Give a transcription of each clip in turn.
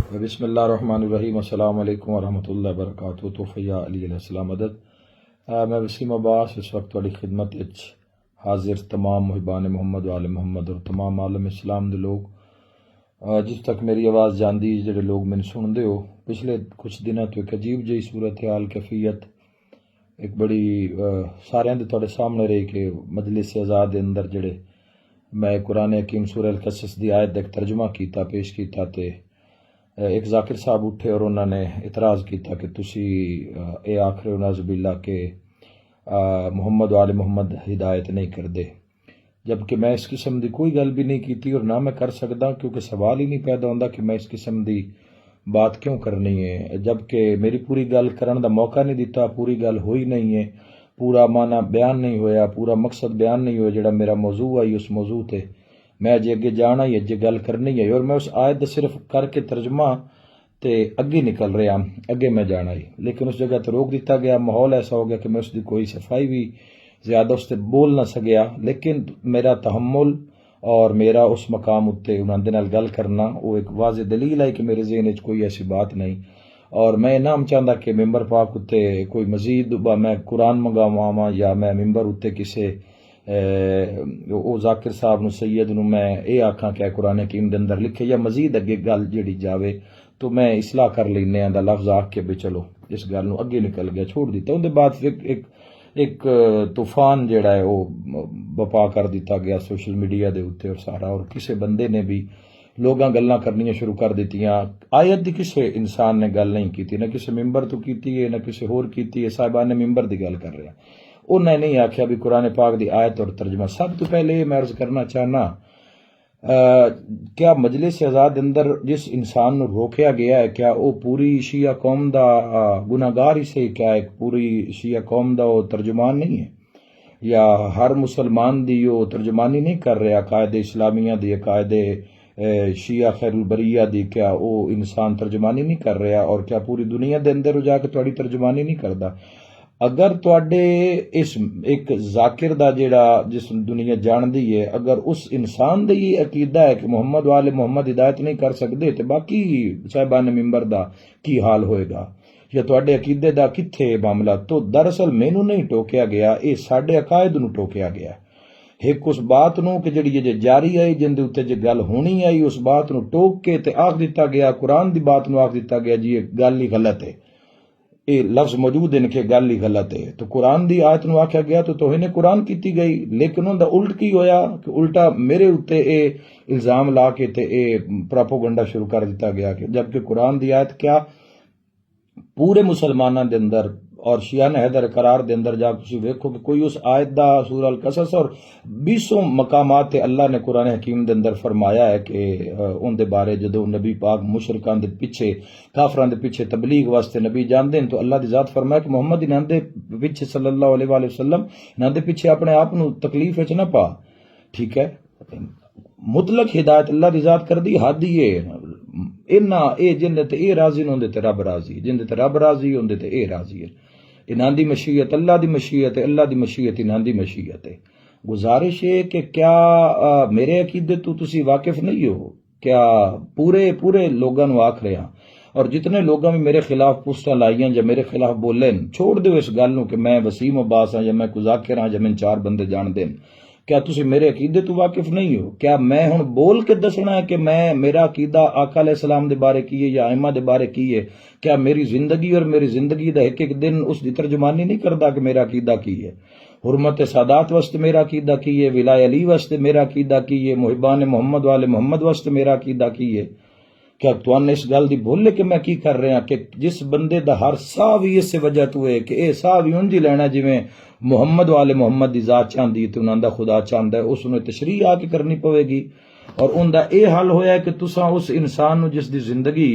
बिस्मिल्लाहिर्रहमानिर्रहीम अस्सलामु अलैकुम वरहमतुल्लाहि वबरकातुहू। तोफ़ैया अली अलैहिस्सलाम मदद। मैं वसीम अब्बास इस वक्त थोड़ी खिदमत विच हाजिर तमाम मुहिबान मुहम्मद वाले मुहम्मद और तमाम आलम इस्लाम दे लोग जिस तक मेरी आवाज़ जाती जेडे लोग मैंने सुनते हो पिछले कुछ दिनों तो एक अजीब जी सूरत हाल कैफियत एक बड़ी सारे थोड़े सामने रही कि मजलिस आज़ाद के अंदर जड़े मैं कुरान हकीम सूरह अल कसस दी आयत का तर्जुमा किया पेश किया तो एक जाकिर साहब उठे और उन्होंने इतराज़ किया कि तुसी ये आख रहे हो नाज़ुबिल्ला के मुहम्मद वाले मुहम्मद हिदायत नहीं करते, जबकि मैं इस किस्म की कोई गल भी नहीं की और ना मैं कर सकता, क्योंकि सवाल ही नहीं पैदा होता कि मैं इस किस्म की बात क्यों करनी है, जबकि मेरी पूरी गल करने का मौका नहीं दिता, पूरी गल हुई नहीं है, पूरा माना बयान नहीं होया, पूरा मकसद बयान नहीं होया जोड़ा मेरा मौजू आई उस मौजू ते मैं अजे अगे जाना ही अजे गल करनी है और मैं उस आयत सिर्फ करके तर्जमा ते अगे निकल रहा अगे मैं जाना ही, लेकिन उस जगह तो रोक दिता गया। माहौल ऐसा हो गया कि मैं उसकी कोई सफाई भी ज़्यादा उससे बोल ना सकिया, लेकिन मेरा तहम्मुल और मेरा उस मकाम उत्ते उन्होंने नाल गल करना वो एक वाज़े दलील है कि मेरे ज़हन कोई ऐसी बात नहीं। और मैं ना चाहता कि मिंबर पाक उत्ते कोई मजीद मैं कुरान मंगावा या मैं मिंबर उत्ते किसी वो जाकिर साहब न सैयद न मैं ये आखा कि कुरान हकीम के अंदर लिखे या मजीद अगे गल जी जाए तो मैं इसलाह कर लेने का लफ्ज आख के भी चलो इस गल अगे निकल गया छोड़ दिता। उनके बाद एक तूफान जोड़ा है वो बपा कर दिता गया सोशल मीडिया के उत्ते और सारा, और किसी बंदे ने भी लोग गल्लां करनियां शुरू कर दित्तियां। आयत की किसी इंसान ने गल नहीं की, ना किसी मिंबर तो की है ना किसी होर की है, साहिबान ने मिंबर की गल कर रहे हैं, उन्हें नहीं आख्या भी कुरान पाक की आयत और तर्जमा। सब तो पहले मैं अर्ज करना चाहना क्या मजलिस आज़ाद अंदर जिस इंसान को रोकया गया है क्या वो पूरी शिया कौम का गुनाहगार ही से, क्या एक पूरी शिया कौम का वो तर्जुमान नहीं है, या हर मुसलमान दी वो तर्जुमानी नहीं कर रहा कायदे इस्लामिया दी कायदे शिया खैरुल बरिया दी, क्या वो इंसान तर्जुमानी नहीं कर रहा, और क्या पूरी दुनिया के अंदर जाके थोड़ी तर्जुमानी नहीं करता। अगर तुहाडे इस एक जाकिर दा जेड़ा जिस दुनिया जानती है अगर उस इंसान दा ही अकीदा है कि मुहम्मद वाले मुहम्मद हिदायत नहीं कर सकते तो बाकी साहिबान मिंबर दा की हाल होएगा, या तुहाडे अकीदे दा किथे मामला। तो दरअसल मैनू नहीं टोकिया गया, ये साडे अकायद नू टोकिया गया। एक उस बात नू कि जिहड़ी जे जारी आई जिंदे उत्ते जे गल होनी आई उस बात नू टोक के ते आख दिता गया, कुरान दी बात नू आख दिता गया जी ये गल ही गलत है, ये लफ्ज मौजूद है कि गल ही गलत है। तो कुरान दी आयत नू आख्या गया तो तोहिने कुरान की गई, लेकिन उनका उल्ट की होया कि उल्टा मेरे उत्ते ए इल्जाम ला के ते ए प्रोपोगंडा शुरू कर दिता गया कि जबकि कुरान दी आयत क्या पूरे मुसलमानों के अंदर और शियान हैदर करार के अंदर जा तुसीं वेखो कि कोई उस आयत दा सूरह अल कसस और 20 मकामात अल्लाह ने कुरान हकीम के अंदर फरमाया है कि उनके बारे जो नबी पाक मुशरकां दे पिछे काफरां दे पिछे तबलीग वास्ते नबी जाते हैं तो अल्लाह की जात फरमाया कि मुहम्मद इन्हां दे पिछे सल्लल्लाहु अलैहि वसल्लम इन्हां दे पिछे अपने आप नू तकलीफ विच ना पा। ठीक है, मुतलक हिदायत अल्लाह की जात कर दी हद ही है इन्ना ए जिंदे ते ए राजी होंदे ते रब राजी, जिंदे ते रब राजी होंदे ते ए राजी है। इन्हां दी मशीयत अल्लाह दी मशीयत है, अल्लाह दी मशीयत इन्हां दी मशीयत है। गुजारिश है कि क्या मेरे अकीदे तो तुसी वाकिफ नहीं हो, क्या पूरे पूरे लोगों नू आख रहे हैं और जितने लोगों भी मेरे खिलाफ पुस्टा लाइया या मेरे खिलाफ बोले छोड़ दो इस गल नू कि मैं वसीम अब्बास हाँ या मैं कोई जाकिर हाँ या मैं 4 बंदे जानते हैं, क्या तुसी मेरे अकीदे तो वाकिफ नहीं हो। क्या मैं हुण बोल के दसना है कि मैं मेरा अकीदा आका अलैहिस्सलाम दे बारे की है या आइमा दे बारे की है, क्या मेरी जिंदगी और मेरी जिंदगी दा एक एक दिन उसकी तर्जुमानी नहीं करता कि मेरा अकीदा की है, हुर्मत सादात वास्ते मेरा अकीदा की है, विलाय अली वास्ते मेरा अकीदा की है, मुहिबान मोहम्मद वाले मोहम्मद वास्ते मेरा अकीदा की है। क्या तुहानू इस गल की भुल कि मैं की कर रहा कि जिस बंदे दा हर साह भी इस वजह तो है कि यह साह भी उंज ही लेना जिवें मुहम्मद वाले मुहम्मद की जात चाहती है तो उन्होंने खुदा चाहता है, उसने तशरीह आके करनी पवेगी। और उनका यह हल होया कि तुसा उस इंसान नू जिसकी जिंदगी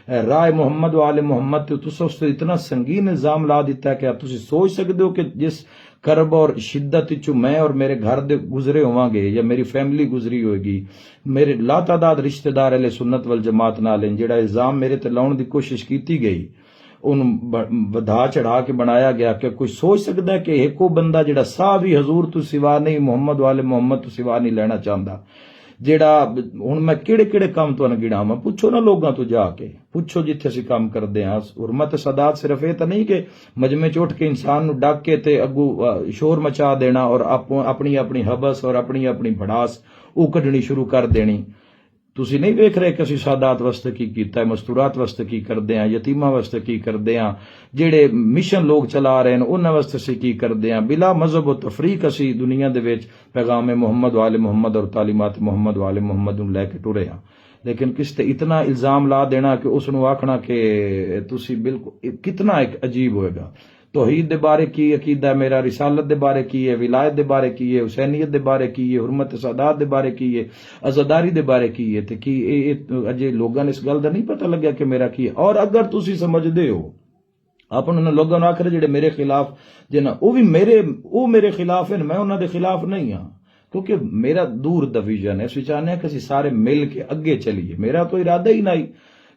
राय मुहम्मद वाले मुहम्मद तो तुसा उस पर इतना संगीन इल्जाम ला दिता है कि आप तुसी सोच सकते हो कि जिस करब और शिद्दत चो मैं और मेरे घर दे गुजरे होवांगे या मेरी फैमिली गुजरी होएगी, मेरे लातादाद रिश्तेदार अहले सुन्नत वल जमात नाल जेड़ा इल्जाम मेरे ते लाउण दी कोशिश की गई उन वधा चढ़ा के बनाया गया कि कोई सोच सकता है कि एको बंदा जेड़ा साह भी हजूर तो सिवा नहीं मुहम्मद वाले मुहम्मद तो सिवा नहीं लेना चाहता, ਜਿਹੜਾ ਹੁਣ ਮੈਂ ਕਿਹੜੇ ਕਿਹੜੇ ਕੰਮ ਤੁਹਾਨੂੰ ਗਿਣਾਵਾਂ, ਪੁੱਛੋ ਨਾ ਲੋਕਾਂ ਤੋਂ ਜਾ ਕੇ, ਪੁੱਛੋ ਜਿੱਥੇ ਅਸੀਂ ਕੰਮ ਕਰਦੇ ਹਾਂ। ਹੁਰਮਤ ਸਦਾਤ ਸਿਰਫ ਇਹ ਤਾਂ ਨਹੀਂ ਕਿ ਮਜਮੇ ਚ ਉੱਠ ਕੇ ਇਨਸਾਨ ਨੂੰ ਡੱਕ ਕੇ ਤੇ ਅੱਗੂ ਸ਼ੋਰ ਮਚਾ ਦੇਣਾ ਔਰ ਆਪਣੀ ਆਪਣੀ ਹਬਸ ਔਰ ਆਪਣੀ ਆਪਣੀ ਭੜਾਸ ਉਹ ਕੱਢਣੀ ਸ਼ੁਰੂ ਕਰ ਦੇਣੀ। ਤੁਸੀਂ ਨਹੀਂ ਵੇਖ ਰਹੇ ਕਿ ਅਸੀਂ ਸਾਦਾਤ ਵਾਸਤੇ ਕੀ ਕੀਤਾ ਹੈ, ਮਸਤੂਰਾਤ ਵਾਸਤੇ ਕੀ ਕਰਦੇ ਹਾਂ, ਯਤੀਮਾਂ ਵਾਸਤੇ ਕੀ ਕਰਦੇ ਹਾਂ, ਜਿਹੜੇ ਮਿਸ਼ਨ ਲੋਕ ਚਲਾ ਰਹੇ ਨੇ ਉਹਨਾਂ ਵਾਸਤੇ ਅਸੀਂ ਕੀ ਕਰਦੇ ਹਾਂ। ਬਿਲਾ ਮਜ਼ਹਬ ਤਫਰੀਕ ਅਸੀਂ ਦੁਨੀਆ ਦੇ ਵਿੱਚ ਪੈਗਾਮ ਮੁਹੰਮਦ ਵਾਲੇ ਮੁਹੰਮਦ ਔਰ ਤਾਲੀਮਾਤ ਮੁਹੰਮਦ ਵਾਲੇ ਮੁਹੰਮਦ ਨੂੰ ਲੈ ਕੇ ਟੁਰੇ ਹਾਂ। ਲੇਕਿਨ ਕਿਸ ਤੇ ਇਤਨਾ ਇਲਜ਼ਾਮ ਲਾ ਦੇਣਾ ਕਿ ਉਸ ਨੂੰ ਆਖਣਾ ਕਿ ਤੁਸੀਂ ਬਿਲਕੁਲ, ਕਿਤਨਾ ਇੱਕ ਅਜੀਬ ਹੋਏਗਾ। तौहीद दे बारे की अकीदा है मेरा, रिसालत दे बारे की है, विलायत दे बारे की है, हुसैनियत दे बारे की है, हुरमत सादात दे बारे की है, अज़ादारी दे बारे की है। ते की अजे लोगों ने इस गल दा नहीं पता लग्या कि मेरा की है। और अगर तुसी समझदे हो अपने लोगों ने आखिर जेडे मेरे खिलाफ जिन्ना वो मेरे खिलाफ है, मैं उन्हां दे खिलाफ नहीं हाँ, क्योंकि मेरा दूर दा विजन है। असीं चाहने कि असीं सारे मिल के अगे चलीए। मेरा तो इरादा ही नहीं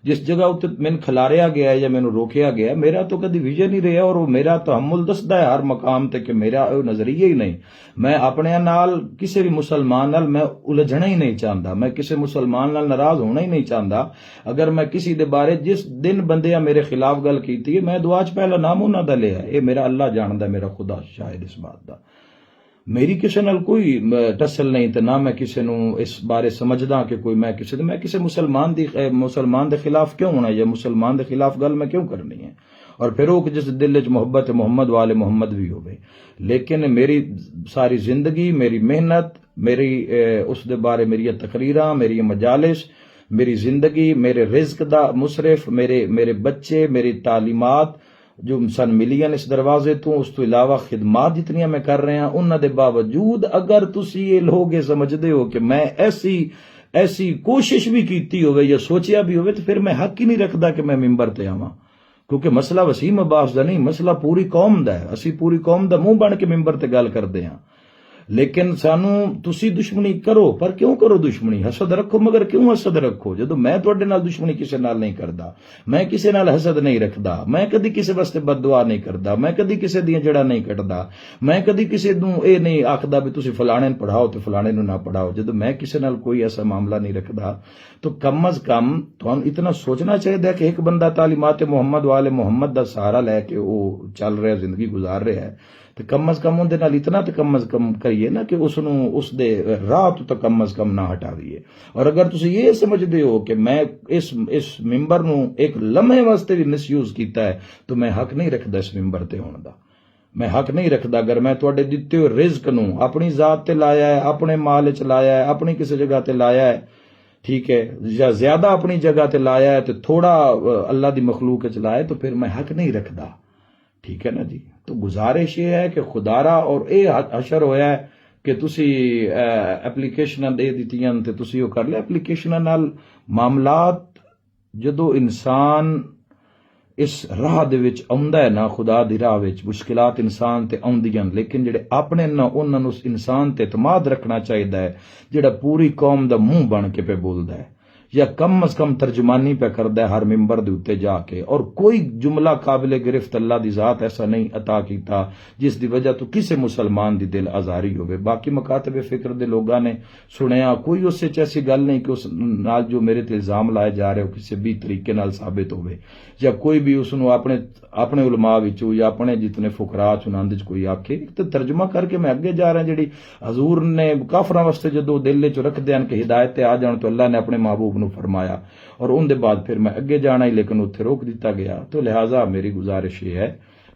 जिस जगह उत्ते मैनू खिलारिया गया है या मैनू रोकिया गया, मेरा तो कभी विजन ही रहा और मेरा तो हमुल दसदा है हर मकाम ते कि मेरा नजरिया ही नहीं। मैं अपने नाल किसी भी मुसलमान नाल मैं उलझना ही नहीं चाहता, मैं किसी मुसलमान नाल नाराज होना ही नहीं चाहता। अगर मैं किसी दे बारे जिस दिन बंदे मेरे खिलाफ गल की है, मैं दुआ च पहला नाम उन्हां दा लिया। ये मेरा अल्लाह जानदा, मेरा खुदा शायद इस बात दा। मेरी किसी नाल कोई टसल नहीं, तो ना मैं किसी नू इस बारे समझदा कि कोई मैं किसी मुसलमान दे खिलाफ क्यों होना या मुसलमान दे खिलाफ गल मैं क्यों करनी है। और फिर वो जिस दिल च मुहब्बत मुहम्मद वाले मुहम्मद भी होवे। लेकिन मेरी सारी जिंदगी, मेरी मेहनत, मेरी उस दे बारे मेरी तकरीरां, मेरी मजालिस, मेरी जिंदगी, मेरे रिज्क दा मुसरफ, मेरे बच्चे, मेरी तालीमात जो सन मिलियन इस दरवाजे तो, उस तो इलावा खिदमात जितनी मैं कर रहे हैं, उन्होंने बावजूद अगर तुसी ये लोग ये समझते हो कि मैं ऐसी कोशिश भी की होवे या सोचिया भी होवे, तो फिर मैं हक ही नहीं रखता कि मैं मिंबर ते आवां। क्योंकि मसला वसीम अब्बास दा नहीं, मसला पूरी कौम दा है। असी पूरी कौम दा मुंह बन के मिंबर ते गल करते हैं। लेकिन सानू तुसी दुश्मनी करो, पर क्यों करो दुश्मनी? हसद रखो, मगर क्यों हसद रखो? जदों मैं तुहाडे नाल दुश्मनी किसी नाल नहीं करदा, मैं किसी नाल हसद नहीं रखदा, मैं कदी किसी वास्ते बददुआ नहीं करदा, मैं कदी किसी दियां जड़ां नहीं कटदा, मैं कदी किसी नूं ये नहीं आखदा भी तुसी फलाणे नूं पढ़ाओ ते फलाणे नूं ना पढ़ाओ। जदों मैं किसी नाल कोई ऐसा मामला नहीं रखदा, तो कम अज कम तुहानूं इतना सोचना चाहिए कि एक बंदा तालीमात मुहम्मद वाले मुहम्मद दा सहारा लैके वो चल रहा, जिंदगी गुजार रहा है, तो कम अज कम उनके नाल इतना तो कम अज कम करिए ना कि उस दे राह तो कम अज कम ना हटाइए। और अगर तुम ये समझते हो कि मैं इस मिंबर नूं एक लम्हे वास्ते भी मिसयूज किया है, तो मैं हक नहीं रखता इस मिंबर ते होने दा। मैं हक नहीं रखता। अगर मैं तुहाडे दिते हुए रिज्क नूं अपनी जात ते लाया है, अपने माल च लाया है, अपनी किसी जगह ते लाया है, ठीक है, या ज्यादा अपनी जगह ते लाया है, तो थोड़ा अल्लाह दी मखलूक च लाया, तो फिर मैं हक नहीं रखता। ठीक है ना जी। तो गुजारिश ये है कि खुदारा और ये हशर होया है कि तुसी एप्लीकेशन दे दित्तियां ते तुसी वो कर लिया। एप्लीकेशन नाल मामलात जदों इंसान इस राह दे विच आउंदा है ना, खुदा दी राह विच मुश्किलात इंसान ते आउंदियां, लेकिन जेडे अपने ना उन्हां नूं इंसान ते इतमाद रखना चाहिए है, जेड़ा पूरी कौम दा मुंह बन के पे बोलदा है या कम अज कम तर्जमानी पे करदा है हर मिंबर दे उत्ते जाके। और कोई जुमला काबिल गिरफ्त अल्लाह दी जात ऐसा नहीं अता कीता जिस दी वजह तो किसी मुसलमान दी दिल आजारी होवे। बाकी मकातबे फिक्र दे लोगां ने सुनिया, कोई उससे ऐसी गल नहीं कि उस नाल जो मेरे ते इल्जाम लाए जा रहे हो किसी भी तरीके नाल साबित होवे, या कोई भी उसनू अपने उलमा विचों या अपने जितने फुकरा चुनांदे च कोई आखे। तो तर्जमा करके मैं अगे जा रहा, जी हजूर ने काफरां वास्ते जदों दिल च रखदे हन कि हिदायत ते आ जाण, तो अल्लाह ने अपने महबूब नूं फरमाया और उनके बाद फिर मैं अगे जाना ही, लेकिन उत्थे रोक दिता गया। तो लिहाजा मेरी गुजारिश ये है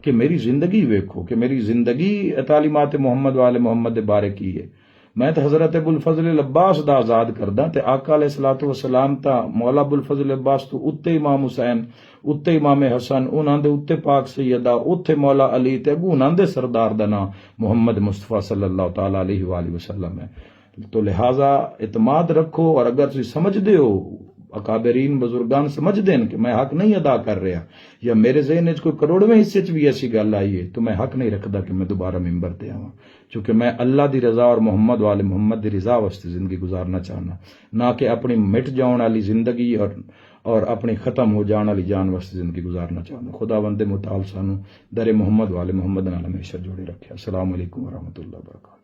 कि मेरी जिंदगी वेखो कि मेरी जिंदगी तालीमात मुहम्मद वाले मुहम्मद दे बारे की है। मैं तो हजरत अबुल फजल अब्बास दा आजाद करदा, ते आका अलैहिस्सलातु वस्सलाम ता मौला अबुल फजल अब्बास तो उत्ते इमाम हुसैन, उत्ते इमाम हसन, उन्हां दे उत्ते पाक सैयदा, उत्ते मौला अली, ते अगू उन्हां दे सरदार दा नाम मुहम्मद मुस्तफा सल्लल्लाहु तआला अलैहि वसल्लम है। तो लिहाजा इतमाद रखो। और अगर तुम समझते हो, अकाबरीन बुजुर्गान समझते हैं कि मैं हक नहीं अदा कर रहा, या मेरे ज़हन में कोई करोड़वें हिस्से च भी ऐसी गल आई है, तो मैं हक नहीं रखता कि मैं दोबारा मिंबर ते आवां, क्योंकि मैं अल्लाह दी रजा और मुहम्मद वाले मुहम्मद दी रजा वास्ते जिंदगी गुजारना चाहना, ना कि अपनी मिट जाने वाली जिंदगी और अपनी खत्म हो जाने वाली जान वास्ते जिंदगी गुजारना चाहना। खुदावंद मुताल सानू दरे मुहम्मद वाले मुहम्मद नाल हमेशा जोड़े रखे। अस्सलाम वालेकुम व रहमतुल्लाहि व बरकातहू।